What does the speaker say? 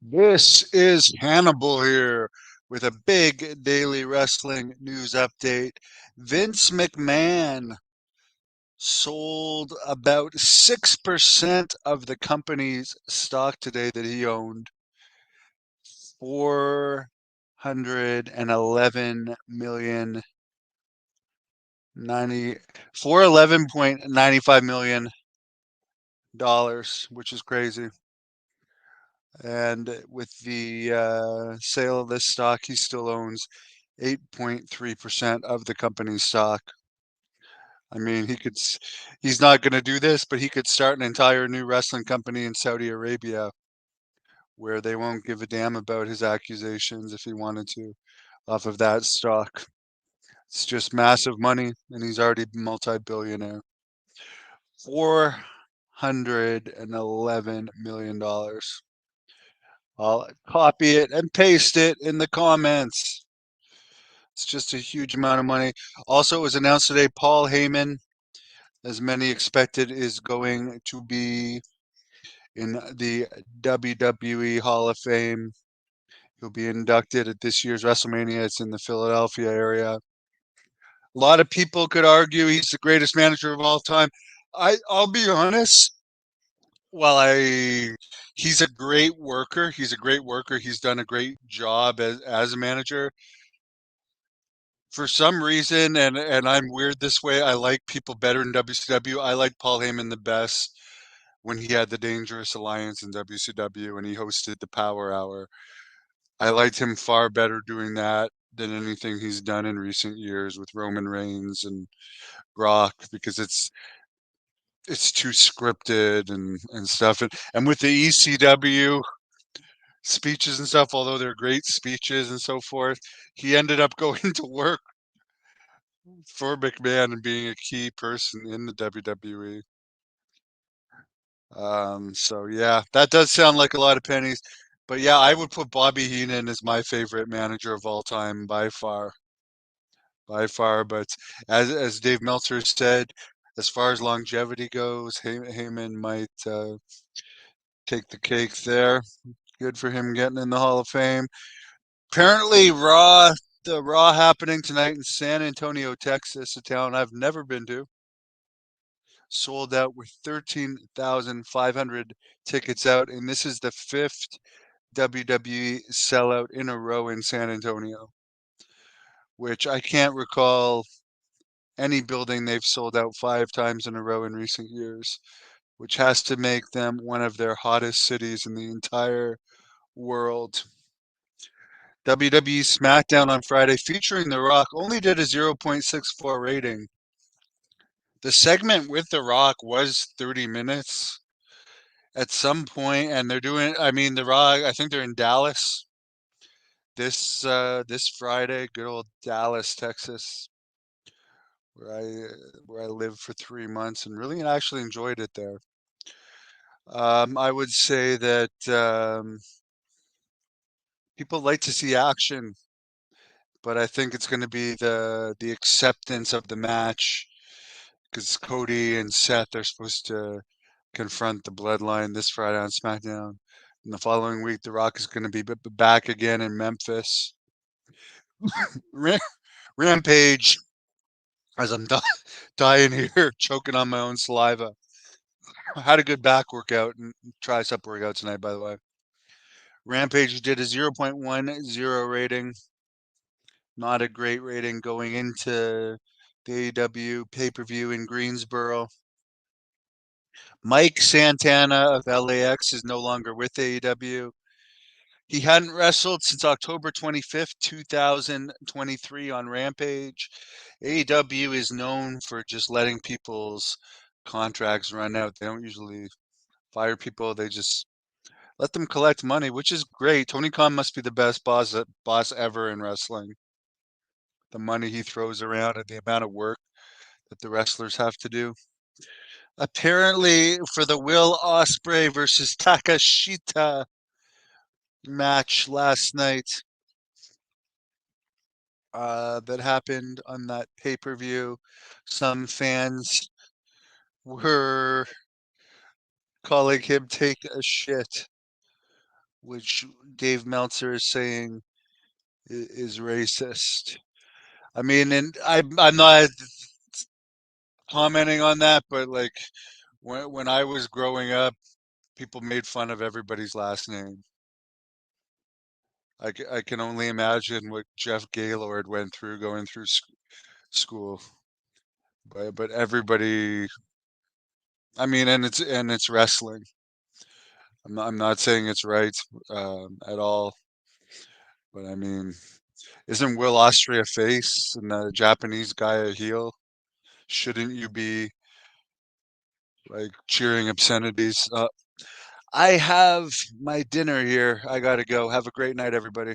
This is Hannibal here with a big daily wrestling news update. Vince McMahon sold about 6% of the company's stock today that he owned, 411 million, 411.95 million dollars, which is crazy. And with the sale of this stock, he still owns 8.3% of the company's stock. I mean, he's not going to do this, but he could start an entire new wrestling company in Saudi Arabia where they won't give a damn about his accusations if he wanted to off of that stock. It's just massive money, and he's already multi-billionaire. $411 million. I'll copy it and paste it in the comments. It's just a huge amount of money. Also, it was announced today Paul Heyman, as many expected, is going to be in the WWE Hall of Fame. He'll be inducted at this year's WrestleMania. It's in the Philadelphia area. A lot of people could argue he's the greatest manager of all time. I'll be honest. While I He's a great worker. He's a great worker. He's done a great job as a manager. For some reason, and I'm weird this way, I like people better in WCW. I like Paul Heyman the best when he had the Dangerous Alliance in WCW and he hosted the Power Hour. I liked him far better doing that than anything he's done in recent years with Roman Reigns and Brock, because it's too scripted and stuff. And with the ECW speeches and stuff, although they're great speeches and so forth, he ended up going to work for McMahon and being a key person in the WWE. So yeah, that does sound like a lot of pennies. But yeah, I would put Bobby Heenan as my favorite manager of all time by far, by far. But as Dave Meltzer said, as far as longevity goes, Heyman might take the cake there. Good for him getting in the Hall of Fame. Apparently, the Raw happening tonight in San Antonio, Texas, a town I've never been to, sold out with 13,500 tickets out, and this is the fifth WWE sellout in a row in San Antonio, which I can't recall any building they've sold out 5 times in a row in recent years, which has to make them one of their hottest cities in the entire world. WWE SmackDown on Friday featuring The Rock only did a 0.64 rating. The segment with The Rock was 30 minutes at some point, and they're doing, I mean, The Rock, I think they're in Dallas this Friday, good old Dallas, Texas, where I lived for 3 months and really actually enjoyed it there. I would say that people like to see action, but I think it's going to be the acceptance of the match, because Cody and Seth are supposed to confront the Bloodline this Friday on SmackDown. And the following week, The Rock is going to be back again in Memphis. Rampage, as I'm dying here, choking on my own saliva. I had a good back workout and tricep workout tonight, by the way. Rampage did a 0.10 rating. Not a great rating going into the AEW pay-per-view in Greensboro. Mike Santana of LAX is no longer with AEW. He hadn't wrestled since October 25th, 2023 on Rampage. AEW is known for just letting people's contracts run out. They don't usually fire people. They just let them collect money, which is great. Tony Khan must be the best boss ever in wrestling. The money he throws around and the amount of work that the wrestlers have to do. Apparently, for the Will Ospreay versus Takashita match last night, that happened on that pay-per-view, some fans were calling him take a shit which Dave Meltzer is saying is racist. I mean, and I'm not commenting on that, but like when I was growing up, people made fun of everybody's last name. I can only imagine what Jeff Gaylord went through going through school. But everybody, I mean, and it's wrestling. I'm not saying it's right at all, but I mean, isn't Will Ospreay a face and the Japanese guy a heel? Shouldn't you be like cheering obscenities? I have my dinner here. I gotta go. Have a great night, everybody.